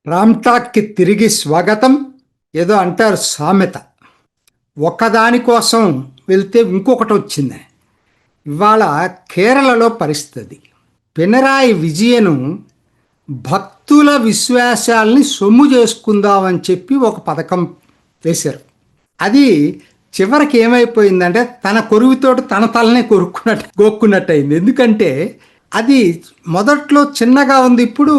రామ్ టాక్కి తిరిగి స్వాగతం. ఏదో అంటారు సామెత, ఒక్కదాని కోసం వెళ్తే ఇంకొకటి వచ్చింది. ఇవాళ కేరళలో పరిస్థితి, పినరాయి విజయను భక్తుల విశ్వాసాల్ని సొమ్ము చేసుకుందామని చెప్పి ఒక పథకం వేశారు. అది చివరికి ఏమైపోయిందంటే తన కొరువుతోటి తన తలనే గోక్కున్నట్టు అయింది. ఎందుకంటే అది మొదట్లో చిన్నగా ఉంది, ఇప్పుడు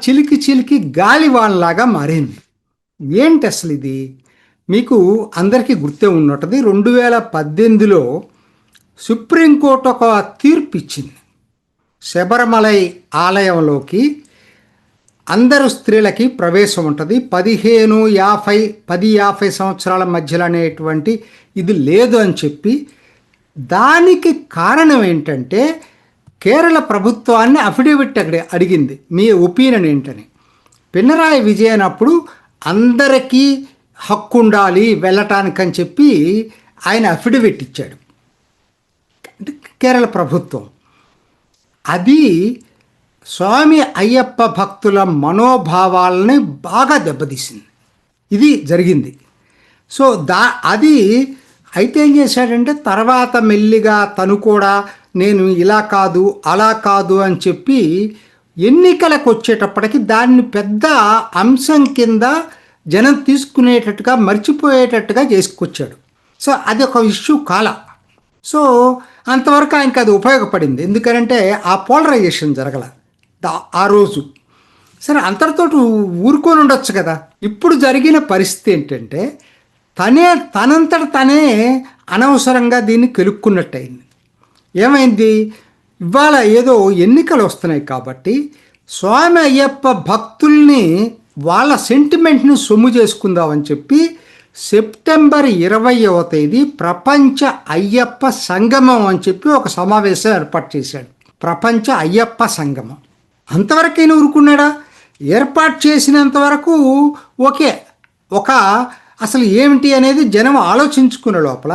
చిలికి చిలికి గాలివాన్లాగా మారింది. ఏంటి అసలు ఇది? మీకు అందరికీ గుర్తే ఉన్నట్టుది, 2018లో సుప్రీంకోర్టు ఒక తీర్పు ఇచ్చింది. శబరిమలై ఆలయంలోకి అందరు స్త్రీలకి ప్రవేశం ఉంటుంది, 10-50 సంవత్సరాల మధ్యలో అనేటువంటి ఇది లేదు అని చెప్పి. దానికి కారణం ఏంటంటే కేరళ ప్రభుత్వాన్ని అఫిడవిట్ అడిగింది, మీ ఒపీనియన్ ఏంటని. పినరాయి విజయన్ అప్పుడు అందరికీ హక్కు ఉండాలి వెళ్ళటానికని చెప్పి ఆయన అఫిడవిట్ ఇచ్చాడు కేరళ ప్రభుత్వం. అది స్వామి అయ్యప్ప భక్తుల మనోభావాలని బాగా దెబ్బతీసింది. ఇది జరిగింది. సో అది అయితే ఏం చేశాడంటే తర్వాత మెల్లిగా తను కూడా నేను ఇలా కాదు అలా కాదు అని చెప్పి ఎన్నికలకు వచ్చేటప్పటికి దాన్ని పెద్ద అంశం కింద జనం తీసుకునేటట్టుగా మర్చిపోయేటట్టుగా చేసుకొచ్చాడు. సో అది ఒక ఇష్యూ కాల. సో అంతవరకు ఆయనకి అది ఉపయోగపడింది, ఎందుకంటే ఆ పోలరైజేషన్ జరగల ఆ రోజు. సరే, అంతటితో ఊరుకొని ఉండొచ్చు కదా. ఇప్పుడు జరిగిన పరిస్థితి ఏంటంటే తనంతట తనే అనవసరంగా దీన్ని కెలుక్కున్నట్టు అయింది. ఏమైంది? ఇవాళ ఏదో ఎన్నికలు వస్తున్నాయి కాబట్టి స్వామి అయ్యప్ప భక్తుల్ని వాళ్ళ సెంటిమెంట్ని సొమ్ము చేసుకుందామని చెప్పి సెప్టెంబర్ 20వ తేదీ ప్రపంచ అయ్యప్ప సంగమం అని చెప్పి ఒక సమావేశం ఏర్పాటు చేశాడు. ప్రపంచ అయ్యప్ప సంగమం. అంతవరకైనా ఊరుకున్నాడా? ఏర్పాటు చేసినంత వరకు ఓకే, అసలు ఏమిటి అనేది జనం ఆలోచించుకునే లోపల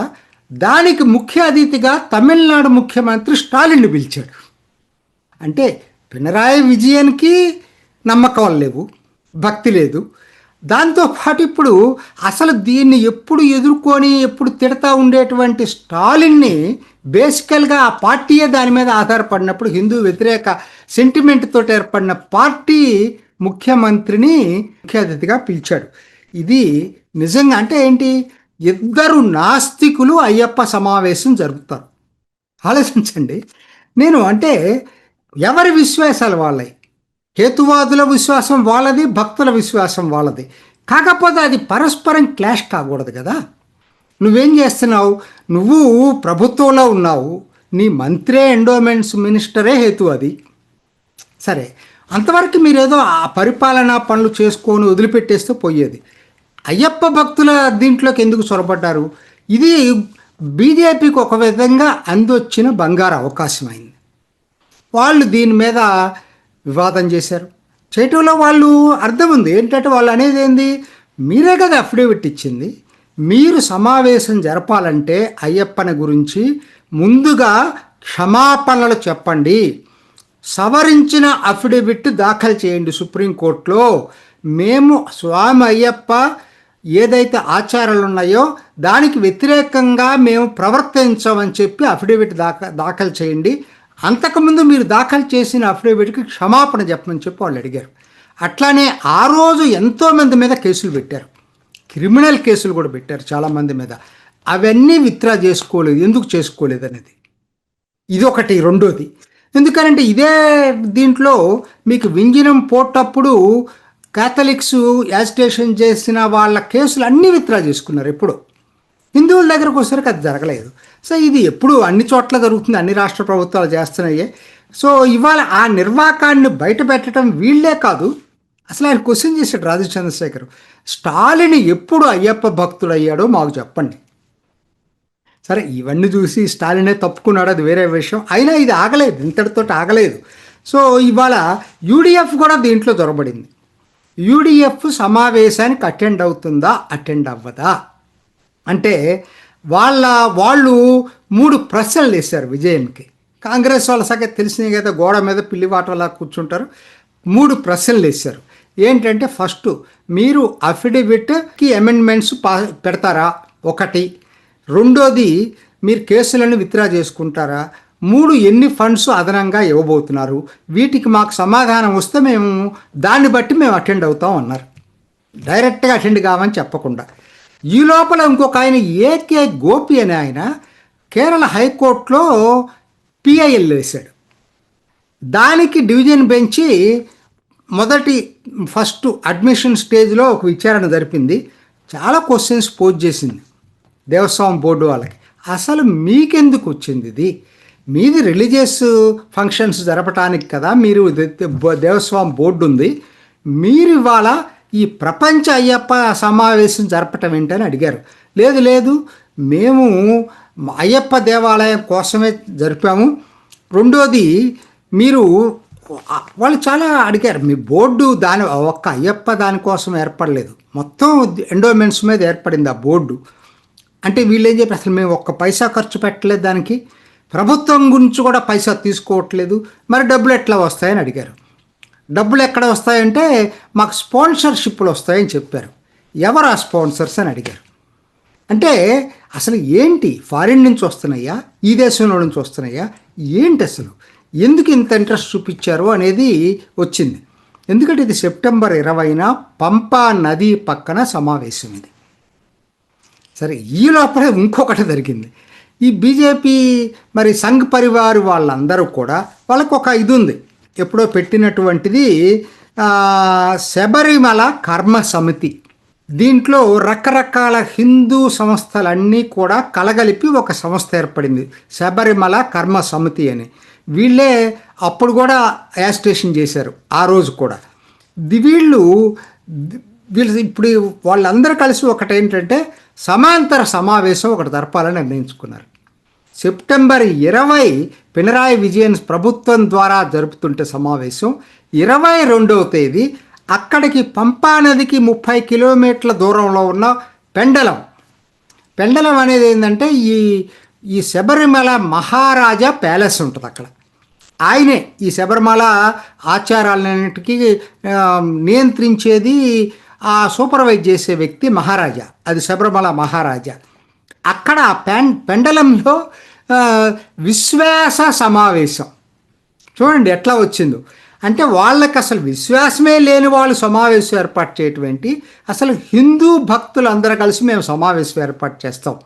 దానికి ముఖ్య అతిథిగా తమిళనాడు ముఖ్యమంత్రి స్టాలిన్ని పిలిచాడు. అంటే పినరాయి విజయన్కి నమ్మకం లేవు, భక్తి లేదు. దాంతోపాటు ఇప్పుడు అసలు దీన్ని ఎప్పుడు ఎదుర్కొని ఎప్పుడు తిడతా ఉండేటువంటి స్టాలిన్ని బేసికల్గా ఆ పార్టీయే దాని మీద ఆధారపడినప్పుడు హిందూ వ్యతిరేక సెంటిమెంట్ తోటి ఏర్పడిన పార్టీ ముఖ్యమంత్రిని ముఖ్య అతిథిగా పిలిచాడు. ఇది నిజంగా అంటే ఏంటి? ఇద్దరు నాస్తికులు అయ్యప్ప సమావేశం జరుపుతారు. ఆలోచించండి. నేను అంటే ఎవరి విశ్వాసాలు వాళ్ళవి, హేతువాదుల విశ్వాసం వాళ్ళది, భక్తుల విశ్వాసం వాళ్ళది. కాకపోతే అది పరస్పరం క్లాష్ కాకూడదు కదా. నువ్వేం చేస్తున్నావు? నువ్వు ప్రభుత్వంలో ఉన్నావు, నీ మంత్రే ఎండోమెంట్స్ మినిస్టరే హేతువాది. సరే, అంతవరకు మీరేదో ఆ పరిపాలనా పనులు చేసుకొని వదిలిపెట్టేస్తే పోయేది. అయ్యప్ప భక్తుల దీంట్లోకి ఎందుకు చొరబడ్డారు? ఇది బీజేపీకి ఒక విధంగా అందొచ్చిన బంగారు అవకాశం అయింది. వాళ్ళు దీని మీద వివాదం చేశారు. చేయటంలో వాళ్ళు అర్థం ఉంది. ఏంటంటే వాళ్ళు అనేది ఏంది? మీరే కదా అఫిడవిట్ ఇచ్చింది, మీరు సమావేశం జరపాలంటే అయ్యప్పని గురించి ముందుగా క్షమాపణలు చెప్పండి, సవరించిన అఫిడవిట్ దాఖలు చేయండి సుప్రీంకోర్టులో. మేము స్వామి అయ్యప్ప ఏదైతే ఆచారాలు ఉన్నాయో దానికి వ్యతిరేకంగా మేము ప్రవర్తించమని చెప్పి అఫిడవిట్ దాఖలు చేయండి. అంతకుముందు మీరు దాఖలు చేసిన అఫిడవిట్కి క్షమాపణ చెప్పమని చెప్పి వాళ్ళు అడిగారు. అట్లానే ఆ రోజు ఎంతోమంది మీద కేసులు పెట్టారు, క్రిమినల్ కేసులు కూడా పెట్టారు చాలామంది మీద. అవన్నీ విత్డ్రా చేసుకోలేదు. ఎందుకు చేసుకోలేదు అనేది ఇదొకటి. రెండోది, ఎందుకంటే ఇదే దీంట్లో మీకు వింజనం పోటప్పుడు క్యాథలిక్స్ యాజిటేషన్ చేసిన వాళ్ళ కేసులు అన్నీ విత్డ్రా చేసుకున్నారు. ఎప్పుడు హిందువుల దగ్గరకు వచ్చేసరికి అది జరగలేదు. సో ఇది ఎప్పుడు అన్ని చోట్ల జరుగుతుంది, అన్ని రాష్ట్ర ప్రభుత్వాలు చేస్తున్నాయి. సో ఇవాళ ఆ నిర్వాకాన్ని బయట పెట్టడం వీళ్ళే కాదు, అసలు ఆయన క్వశ్చన్ చేశాడు రాజీవ్ చంద్రశేఖర్, స్టాలిన్ ఎప్పుడు అయ్యప్ప భక్తుడు అయ్యాడో మాకు చెప్పండి. సరే, ఇవన్నీ చూసి స్టాలినే తప్పుకున్నాడు, అది వేరే విషయం. అయినా ఇది ఆగలేదు, ఇంతటితో ఆగలేదు. సో ఇవాళ యూడిఎఫ్ కూడా దీంట్లో దొరబడింది. యూడిఎఫ్ సమావేశానికి అటెండ్ అవుతుందా, అటెండ్ అవ్వదా అంటే వాళ్ళు 3 ప్రశ్నలు వేశారు విజయన్కి. కాంగ్రెస్ వాళ్ళ సంగతి తెలిసినాయి కదా, గోడ మీద పిల్లివాటలా కూర్చుంటారు. 3 ప్రశ్నలు వేశారు. ఏంటంటే ఫస్ట్ మీరు అఫిడవిట్కి అమెండ్మెంట్స్ పెడతారా ఒకటి, రెండోది మీరు కేసులను విత్డ్రా చేసుకుంటారా, 3 ఎన్ని ఫండ్స్ అదనంగా ఇవ్వబోతున్నారు, వీటికి మాకు సమాధానం వస్తే మేము దాన్ని బట్టి మేము అటెండ్ అవుతాం అన్నారు. డైరెక్ట్గా అటెండ్ కావని చెప్పకుండా. ఈ లోపల ఇంకొక ఆయన ఏకే గోపి అనే ఆయన కేరళ హైకోర్టులో పిఐఎల్ వేశాడు. దానికి డివిజన్ బెంచి ఫస్ట్ అడ్మిషన్ స్టేజ్లో ఒక విచారణ జరిపింది. చాలా క్వశ్చన్స్ పోజ్ చేసింది దేవస్వామి బోర్డు వాళ్ళకి. అసలు మీకెందుకు వచ్చింది ఇది? మీది రిలీజియస్ ఫంక్షన్స్ జరపటానికి కదా మీరు దేవస్వామి బోర్డు ఉంది. మీరు ఇవాళ ఈ ప్రపంచ అయ్యప్ప సమావేశం జరపటం ఏంటని అడిగారు. లేదు మేము అయ్యప్ప దేవాలయం కోసమే జరిపాము. రెండోది మీరు వాళ్ళు చాలా అడిగారు, మీ బోర్డు ఒక్క అయ్యప్ప దానికోసం ఏర్పడలేదు, మొత్తం ఎండోమెంట్స్ మీద ఏర్పడింది ఆ బోర్డు. అంటే వీళ్ళు ఏం చెప్పి అసలు మేము ఒక్క పైసా ఖర్చు పెట్టలేదు, దానికి ప్రభుత్వం గురించి కూడా పైసా తీసుకోవట్లేదు, మరి డబ్బులు ఎట్లా వస్తాయని అడిగారు. డబ్బులు ఎక్కడ వస్తాయంటే మాకు స్పాన్సర్షిప్లు వస్తాయని చెప్పారు. ఎవరు ఆ స్పాన్సర్స్ అని అడిగారు. అంటే అసలు ఏంటి, ఫారిన్ నుంచి వస్తున్నాయా, ఈ దేశంలో నుంచి వస్తున్నాయా, ఏంటి అసలు ఎందుకు ఇంత ఇంట్రెస్ట్ చూపించారు అనేది వచ్చింది. ఎందుకంటే ఇది సెప్టెంబర్ 20న పంపా నది పక్కన సమావేశం ఇది. సరే, ఈ లోపల ఇంకొకటి జరిగింది. ఈ బీజేపీ మరి సంఘ్ పరివార్ వాళ్ళందరూ కూడా వాళ్ళకు ఒక ఇది ఉంది, ఎప్పుడో పెట్టినటువంటిది శబరిమల కర్మ సమితి. దీంట్లో రకరకాల హిందూ సంస్థలన్నీ కూడా కలగలిపి ఒక సంస్థ ఏర్పడింది, శబరిమల కర్మ సమితి అని. వీళ్ళే అప్పుడు కూడా యాజిటేషన్ చేశారు ఆ రోజు కూడా. వీళ్ళు ఇప్పుడు వాళ్ళందరూ కలిసి ఒకటేంటంటే సమాంతర సమావేశం ఒకటి జరపాలని నిర్ణయించుకున్నారు. సెప్టెంబర్ 20 పినరాయి విజయన్ ప్రభుత్వం ద్వారా జరుపుతుంటే సమావేశం, 22వ తేదీ అక్కడికి పంపా నదికి 30 కిలోమీటర్ల దూరంలో ఉన్న పెండలం అనేది ఏంటంటే ఈ శబరిమల మహారాజా ప్యాలెస్ ఉంటుంది అక్కడ. ఆయనే ఈ శబరిమల ఆచారాలన్నిటికీ నియంత్రించేది, ఆ సూపర్వైజ్ చేసే వ్యక్తి మహారాజా, అది శబరిమల మహారాజా. అక్కడ పెండలంలో విశ్వాస సమావేశం చూడండి ఎట్లా వచ్చిందో. అంటే వాళ్ళకి అసలు విశ్వాసమే లేని వాళ్ళు సమావేశం ఏర్పాటు చేయటువంటి, అసలు హిందూ భక్తులు అందరూ కలిసి మేము సమావేశం ఏర్పాటు చేస్తాం.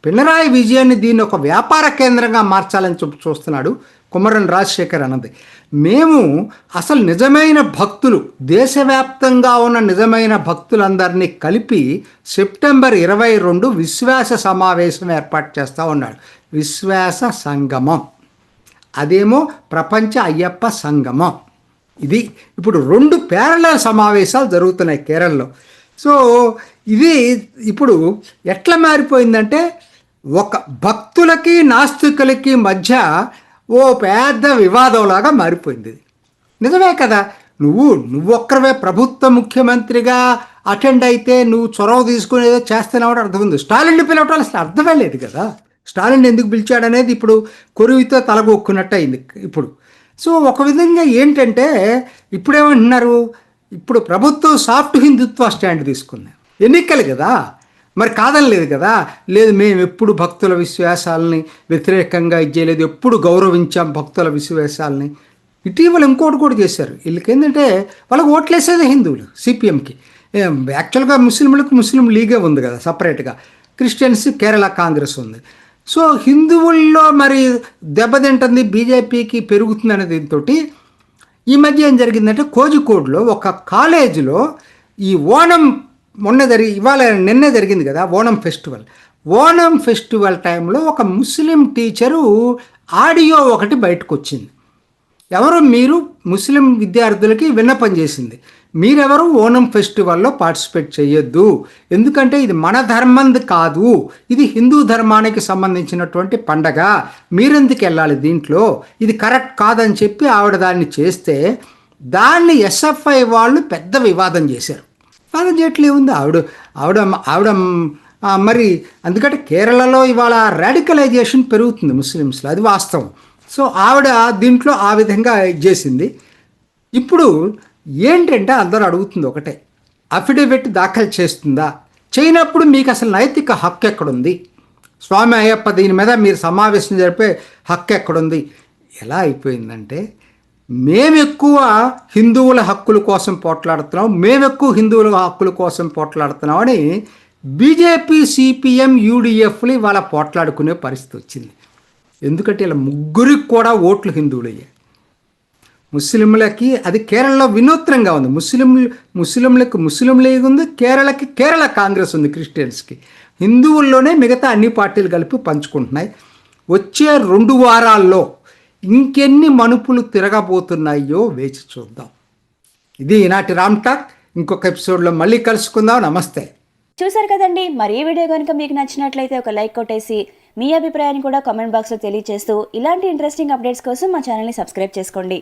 పినరాయి విజయాన్ని దీన్ని ఒక వ్యాపార కేంద్రంగా మార్చాలని చూస్తున్నాడు కుమ్మరం రాజశేఖర్ అన్నది. మేము అసలు నిజమైన భక్తులు, దేశవ్యాప్తంగా ఉన్న నిజమైన భక్తులందరినీ కలిపి సెప్టెంబర్ 22 విశ్వాస సమావేశం ఏర్పాటు చేస్తూ ఉన్నాడు. విశ్వాస సంగమం, అదేమో ప్రపంచ అయ్యప్ప సంగమం. ఇది ఇప్పుడు 2 ప్యారలల్ సమావేశాలు జరుగుతున్నాయి కేరళలో. సో ఇది ఇప్పుడు ఎట్లా మారిపోయిందంటే ఒక భక్తులకి నాస్తికులకి మధ్య ఓ పెద్ద వివాదంలాగా మారిపోయింది. నిజమే కదా, నువ్వు ఒక్కరివే ప్రభుత్వ ముఖ్యమంత్రిగా అటెండ్ అయితే నువ్వు చొరవ తీసుకుని ఏదో చేస్తున్నావు అర్థం ఉంది. స్టాలిన్ని పిలవటం అసలు అర్థమే లేదు కదా. స్టాలిన్ ఎందుకు పిలిచాడనేది ఇప్పుడు కొరువితో తలగొక్కున్నట్టు అయింది ఇప్పుడు. సో ఒక విధంగా ఏంటంటే ఇప్పుడేమంటున్నారు, ఇప్పుడు ప్రభుత్వం సాఫ్ట్ హిందుత్వ స్టాండ్ తీసుకుంది. ఎన్నికలు కదా, మరి కాదనలేదు కదా. లేదు, మేము ఎప్పుడు భక్తుల విశ్వాసాలని వ్యతిరేకంగా ఇచ్చేయలేదు, ఎప్పుడు గౌరవించాం భక్తుల విశ్వాసాలని. ఇటీవల ఇంకోటి కూడా చేశారు. వీళ్ళకి ఏంటంటే వాళ్ళకి ఓట్లేసేది హిందువులు, సిపిఎంకి. యాక్చువల్గా ముస్లిం లీగే ఉంది కదా సపరేట్గా, క్రిస్టియన్స్ కేరళ కాంగ్రెస్ ఉంది. సో హిందువుల్లో మరి దెబ్బతింటుంది, బీజేపీకి పెరుగుతుంది అనే దీంతో ఈ మధ్య ఏం జరిగిందంటే కోజికోడ్లో ఒక కాలేజీలో ఈ ఓణం నిన్నే జరిగింది కదా ఓణం ఫెస్టివల్ టైంలో ఒక ముస్లిం టీచరు ఆడియో ఒకటి బయటకు వచ్చింది. మీరు ముస్లిం విద్యార్థులకి విన్నపం చేసింది, మీరెవరు ఓణం ఫెస్టివల్లో పార్టిసిపేట్ చేయొద్దు, ఎందుకంటే ఇది మన ధర్మంది కాదు, ఇది హిందూ ధర్మానికి సంబంధించినటువంటి పండగ, మీరెందుకు వెళ్ళాలి దీంట్లో, ఇది కరెక్ట్ కాదని చెప్పి ఆవిడ దాన్ని చేస్తే దాన్ని ఎస్ఎఫ్ఐ వాళ్ళు పెద్ద వివాదం చేశారు. వివాదం చేయట్లే ఉంది ఆవిడ మరి అందుకంటే కేరళలో ఇవాళ రాడికలైజేషన్ పెరుగుతుంది ముస్లిమ్స్లో, అది వాస్తవం. సో ఆవిడ దీంట్లో ఆ విధంగా చేసింది. ఇప్పుడు ఏంటంటే అందరూ అడుగుతుంది ఒకటే, అఫిడవిట్ దాఖలు చేస్తుందా? చేయనప్పుడు మీకు అసలు నైతిక హక్కు ఎక్కడుంది? స్వామి అయ్యప్ప దీని మీద మీరు సమావేశం జరిపే హక్కు ఎక్కడుంది? ఎలా అయిపోయిందంటే, మేమెక్కువ హిందువుల హక్కుల కోసం పోట్లాడుతున్నాం, మేమెక్కువ హిందువుల హక్కుల కోసం పోట్లాడుతున్నాం అని బీజేపీ, సిపిఎం, యూడిఎఫ్లు వాళ్ళ పోట్లాడుకునే పరిస్థితి వచ్చింది. ఎందుకంటే ఇలా ముగ్గురికి కూడా ఓట్లు హిందువులయ్యాయి. ముస్లింలకి అది కేరళలో వినూత్నంగా ఉంది. ముస్లింలకు ముస్లిం లీగ్ ఉంది, కేరళకి కేరళ కాంగ్రెస్ ఉంది, క్రిస్టియన్స్కి. హిందువుల్లోనే మిగతా అన్ని పార్టీలు కలిపి పంచుకుంటున్నాయి. వచ్చే 2 వారాల్లో ఇంకెన్ని మనుపులు తిరగబోతున్నాయో వేచి చూద్దాం. ఇది ఈనాటి రామ్ టాక్. ఇంకొక ఎపిసోడ్లో మళ్ళీ కలుసుకుందాం. నమస్తే. చూసారు కదండి, మరి ఈ వీడియో కనుక మీకు నచ్చినట్లయితే ఒక లైక్ కొట్టేసి మీ అభిప్రాయాన్ని కూడా కామెంట్ బాక్స్లో తెలియజేస్తూ ఇలాంటి ఇంట్రెస్టింగ్ అప్డేట్స్ కోసం మా ఛానల్ని సబ్స్క్రైబ్ చేసుకోండి.